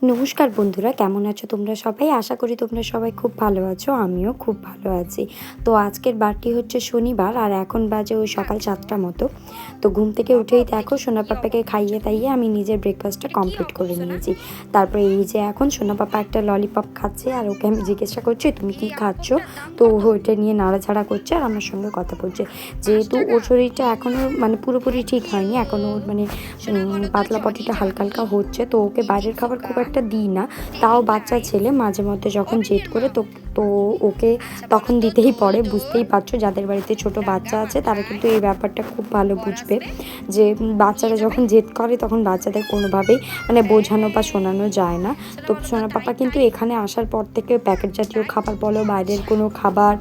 নমস্কার বন্ধুরা, কেমন আছো তোমরা সবাই? আশা করি তোমরা সবাই খুব ভালো আছো। আমিও খুব ভালো আছি। তো আজকের বারটি হচ্ছে শনিবার, আর এখন বাজে ওই সকাল 7টার মতো। তো ঘুম থেকে উঠেই দেখো সোনা পাপাকে খাইয়ে তাইয়ে আমি নিজের ব্রেকফাস্টটা কমপ্লিট করে নিয়েছি। তারপরে এই যে এখন সোনা পাপা একটা ললিপপ খাচ্ছে, আর ওকে আমি জিজ্ঞাসা করছি তুমি কি খাচ্ছ। তো ওইটা নিয়ে নাড়াচাড়া করছে আর আমার সঙ্গে কথা বলছে। যেহেতু ওর শরীরটা এখনও মানে পুরোপুরি ঠিক হয়নি, এখনও মানে পাতলা পটিটা হালকা হালকা হচ্ছে, তো ওকে বাইরের খাবার খুব একটা দিই না। তাও বাচ্চা ছেলে মাঝে মধ্যে যখন জেদ করে তো তো ওকে তখন দিতেই পড়ে। বুঝতেই পারছো, যাদের বাড়িতে ছোট বাচ্চা আছে তারা কিন্তু এই ব্যাপারটা খুব ভালো বুঝবে, যে বাচ্চারা যখন জেদ করে তখন বাচ্চাদের কোনোভাবেই মানে বোঝানো বা শোনানো যায় না। তো সোনা পাপা কিন্তু এখানে আসার পর থেকে প্যাকেট জাতীয় খাবার বলো, বাইরের কোনো খাবার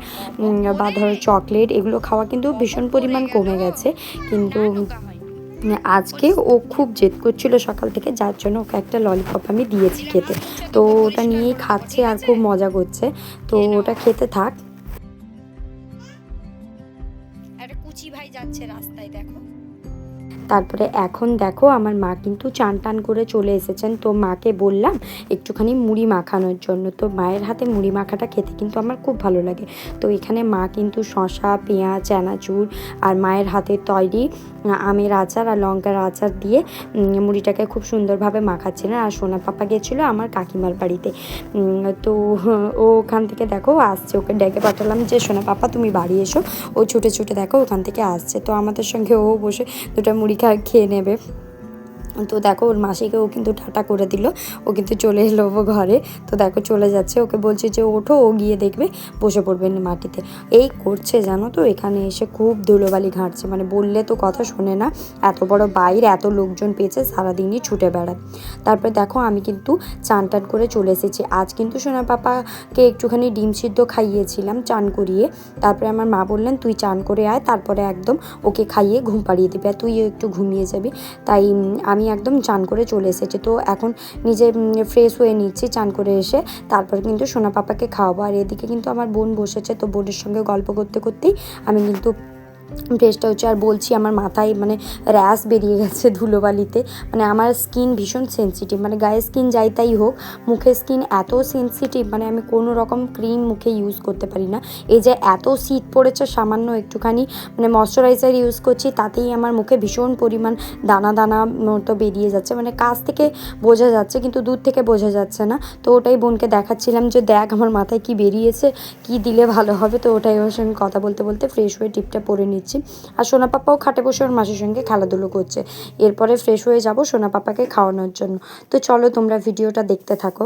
বা ধরো চকলেট, এগুলো খাওয়া কিন্তু ভীষণ পরিমাণ কমে গেছে। কিন্তু আজকে ও খুব জেদ করছিল সকাল থেকে, যার জন্য ওকে একটা ললিপপ আমি দিয়েছি খেতে। তো ওটা নিয়েই খাচ্ছে আর খুব মজা করছে। তো ওটা খেতে থাক। একটা কুচি ভাই যাচ্ছে রাস্তায়, দেখো। তারপরে এখন দেখো আমার মা কিন্তু চান টান করে চলে এসেছেন। তো মাকে বললাম একটুখানি মুড়ি মাখানোর জন্য। তো মায়ের হাতে মুড়ি মাখাটা খেতে কিন্তু আমার খুব ভালো লাগে। তো এখানে মা কিন্তু শসা, পেঁয়াজ, চানাচুর আর মায়ের হাতের তৈরি আমের আচার আর লঙ্কার আচার দিয়ে মুড়িটাকে খুব সুন্দরভাবে মাখাচ্ছিলেন। আর সোনা পাপা গেছিলো আমার কাকিমার বাড়িতে। তো ও ওখান থেকে দেখো আসছে, ওকে ডেকে পাঠালাম যে সোনা পাপা তুমি বাড়ি এসো। ও ছুটে ছুটে দেখো ওখান থেকে আসছে। তো আমাদের সঙ্গে ও বসে দুটো মুড়ি খেয়ে নেবে। তো দেখো ওর মাসিকেও কিন্তু টাটা করে দিল, ও কিন্তু চলে এলো ঘরে। তো দেখো চলে যাচ্ছে, ওকে বলছে যে ওঠো, ও গিয়ে দেখবে বসে পড়বেন মাটিতে। এই করছে জানো তো, এখানে এসে খুব ধুলোবালি ঘাঁটছে, মানে বললে তো কথা শোনে না। এত বড় বাইরে এত লোকজন পেয়েছে, সারাদিনই ছুটে বেড়ায়। তারপরে দেখো আমি কিন্তু চান টান করে চলে এসেছি। আজ কিন্তু সোনা পাপাকে একটুখানি ডিম সিদ্ধ খাইয়েছিলাম চান করিয়ে। তারপরে আমার মা বললেন তুই চান করে আয়, তারপরে একদম ওকে খাইয়ে ঘুম পাড়িয়ে দিবি, আর তুইও একটু ঘুমিয়ে যাবি। তাই আমি একদম চান করে চলে এসেছি। তো এখন নিজে ফ্রেশ হয়ে নিচ্ছি চান করে এসে, তারপর কিন্তু সোনা পাপাকে খাওয়াবো। আর এদিকে কিন্তু আমার বোন বসেছে, তো বোনের সঙ্গে গল্প করতে করতেই আমি কিন্তু ফ্রেশটা হচ্ছে। আর বলছি আমার মাথায় মানে র্যাশ বেরিয়ে গেছে ধুলোবালিতে। মানে আমার স্কিন ভীষণ সেন্সিটিভ, মানে গায়ের স্কিন যাই তাই হোক, মুখের স্কিন এত সেন্সিটিভ, মানে আমি কোনো রকম ক্রিম মুখে ইউজ করতে পারি না। এই যে এত শীত পড়েছে, সামান্য একটুখানি মানে ময়শ্চারাইজার ইউজ করছি, তাতেই আমার মুখে ভীষণ পরিমাণ দানা দানা মতো বেরিয়ে যাচ্ছে। মানে কাছ থেকে বোঝা যাচ্ছে কিন্তু দূর থেকে বোঝা যাচ্ছে না। তো ওটাই বোনকে দেখাচ্ছিলাম যে দেখ আমার মাথায় কি বেরিয়েছে, কি দিলে ভালো হবে। তো ওটাই ওর সঙ্গে কথা বলতে বলতে ফ্রেশ হয়ে টিপটা পরে নিচ্ছি। আর সোনা পাপাও খাটে বসে ওর মাসির সঙ্গে খেলাধুলো করছে। এরপরে ফ্রেশ হয়ে যাব সোনা পাপাকে খাওয়ানোর জন্য। তো চলো তোমরা ভিডিওটা দেখতে থাকো।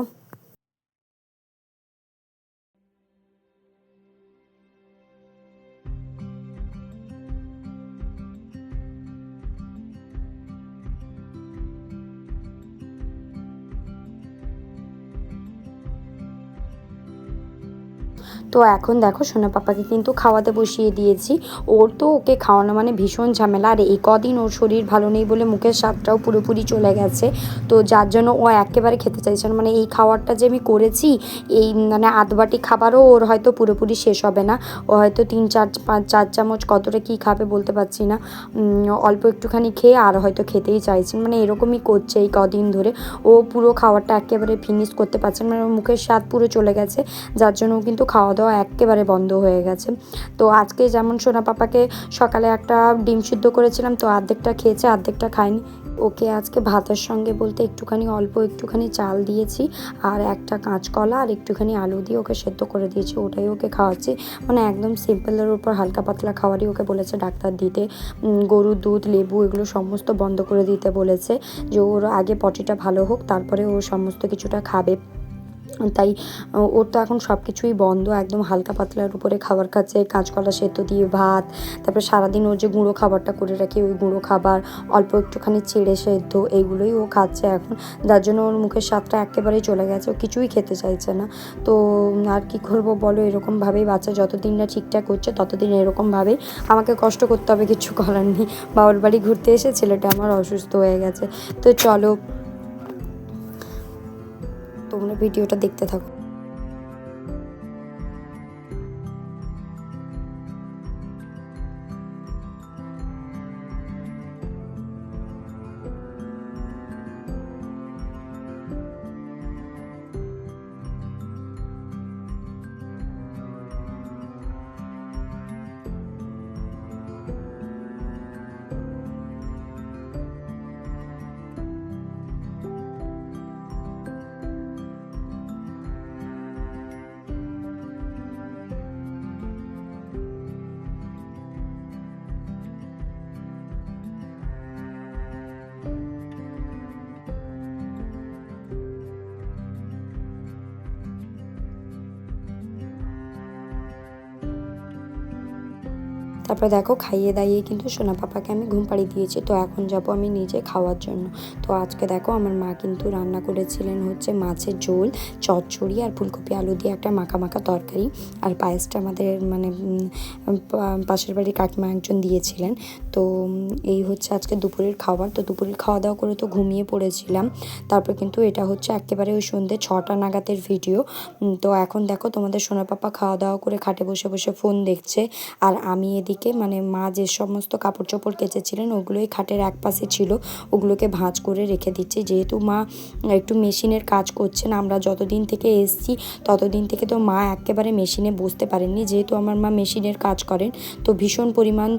তো এখন দেখো সোনা পাপাকে কিন্তু খাওয়াতে বসিয়ে দিয়েছি। ওর তো ওকে খাওয়ানো মানে ভীষণ ঝামেলা। আর এই কদিন ওর শরীর ভালো নেই বলে মুখের স্বাদটাও পুরোপুরি চলে গেছে। তো যার জন্য ও একেবারে খেতে চাইছে না। মানে এই খাবারটা যে আমি করেছি, এই মানে আধবাটি খাবারও ওর হয়তো পুরোপুরি শেষ হবে না। ও হয়তো 3-4 চামচ কতটা কী খাবে বলতে পারছি না। অল্প একটুখানি খেয়ে আর হয়তো খেতেই চাইছেন, মানে এরকমই করছে এই কদিন ধরে। ও পুরো খাবারটা একেবারে ফিনিশ করতে পারছে না, মানে ওর মুখের স্বাদ পুরো চলে গেছে, যার জন্য কিন্তু খাওয়া দাওয়া একেবারে বন্ধ হয়ে গেছে। তো আজকে যেমন সোনা পাপাকে সকালে একটা ডিম সিদ্ধ করেছিলাম, তো অর্ধেকটা খেয়েছে, অর্ধেকটা খায়নি। ওকে আজকে ভাতের সঙ্গে বলতে একটুখানি অল্প একটুখানি চাল দিয়েছি, আর একটা কাঁচকলা আর একটুখানি আলু দিয়ে ওকে সেদ্ধ করে দিয়েছি, ওটাই ওকে খাওয়াচ্ছি। মানে একদম সিম্পলের উপর হালকা পাতলা খাবারই ওকে বলেছে ডাক্তার দিতে। গরুর দুধ, লেবু এগুলো সমস্ত বন্ধ করে দিতে বলেছে, যে ওর আগে পটিটা ভালো হোক, তারপরে ও সমস্ত কিছুটা খাবে। তাই ওর তো এখন সব কিছুই বন্ধ, একদম হালকা পাতলার উপরে খাবার খাচ্ছে, কাঁচকলা সেদ্ধ দিয়ে ভাত। তারপরে সারাদিন ওর যে গুঁড়ো খাবারটা করে রাখি, ওই গুঁড়ো খাবার, অল্প একটুখানি চিড়ে সেদ্ধ, এইগুলোই ও খাচ্ছে এখন। যার জন্য ওর মুখের স্বাদটা একেবারেই চলে গেছে, ও কিছুই খেতে চাইছে না। তো আর কি করবো বলো, এরকমভাবেই বাচ্চা যতদিন না ঠিকঠাক হচ্ছে ততদিন এরকমভাবেই আমাকে কষ্ট করতে হবে, কিছু করার নেই। বাবার বাড়ি ঘুরতে এসে ছেলেটা আমার অসুস্থ হয়ে গেছে। তো চলো তোমরা ভিডিওটা দেখতে থাকো। তারপর দেখো খাইয়ে দাইয়ে কিন্তু সোনা পাপাকে আমি ঘুম পাড়িয়ে দিয়েছি। তো এখন যাব আমি নিজে খাওয়ার জন্য। তো আজকে দেখো আমার মা কিন্তু রান্না করেছিলেন হচ্ছে মাছের ঝোল, চচ্চড়ি আর ফুলকপি আলু দিয়ে একটা মাখা মাখা তরকারি। আর পায়েসটা আমাদের মানে পাশের বাড়ির কাকিমা একজন দিয়েছিলেন। তো এই হচ্ছে আজকে দুপুরের খাবার। তো দুপুরের খাওয়া দাওয়া করে তো ঘুমিয়ে পড়েছিলাম। তারপর কিন্তু এটা হচ্ছে একেবারে ওই সন্ধ্যে 6টা নাগাদের ভিডিও। তো এখন দেখো তোমাদের সোনা পাপা খাওয়া দাওয়া করে খাটে বসে বসে ফোন দেখছে। আর আমি এদিকে মানে মা যে সমস্ত কাপড় চোপড় কেচেছিলেন ওগুলোই খাটের এক পাশে ছিল, ওগুলোকে ভাঁজ করে রেখে দিচ্ছি। যেহেতু মা একটু মেশিনের কাজ করছেন, আমরা যতদিন থেকে এসছি ততদিন থেকে তো মা একেবারে মেশিনে বসতে পারেননি। যেহেতু আমার মা মেশিনের কাজ করেন তো ভীষণ পরিমাণ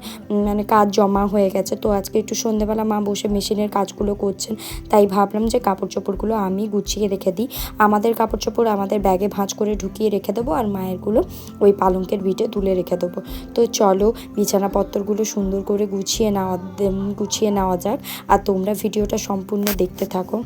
মানে কাজ জমা হয়ে গেছে। তো আজকে একটু সন্ধ্যেবেলা মা বসে মেশিনের কাজগুলো করছেন, তাই ভাবলাম যে কাপড় চোপড়গুলো আমি গুছিয়ে রেখে দিই। আমাদের কাপড় চোপড় আমাদের ব্যাগে ভাঁজ করে ঢুকিয়ে রেখে দেবো, আর মায়েরগুলো ওই পালঙ্কের ভিটে তুলে রেখে দেবো। তো চলো বিছানাপত্রগুলো সুন্দর করে গুছিয়ে নেওয়া যাক, আর তোমরা ভিডিওটা সম্পূর্ণ দেখতে থাকো।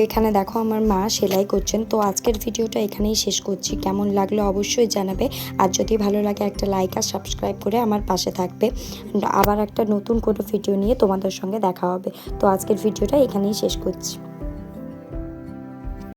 এখানে দেখো আমার মা সেলাই করছেন। তো আজকের ভিডিওটা এখানেই শেষ করছি। কেমন লাগলো অবশ্যই জানাবে, আর যদি ভালো লাগে একটা লাইক আর সাবস্ক্রাইব করে আমার পাশে থাকবে। আবার একটা নতুন কোনো ভিডিও নিয়ে তোমাদের সঙ্গে দেখা হবে। তো আজকের ভিডিওটা এখানেই শেষ করছি।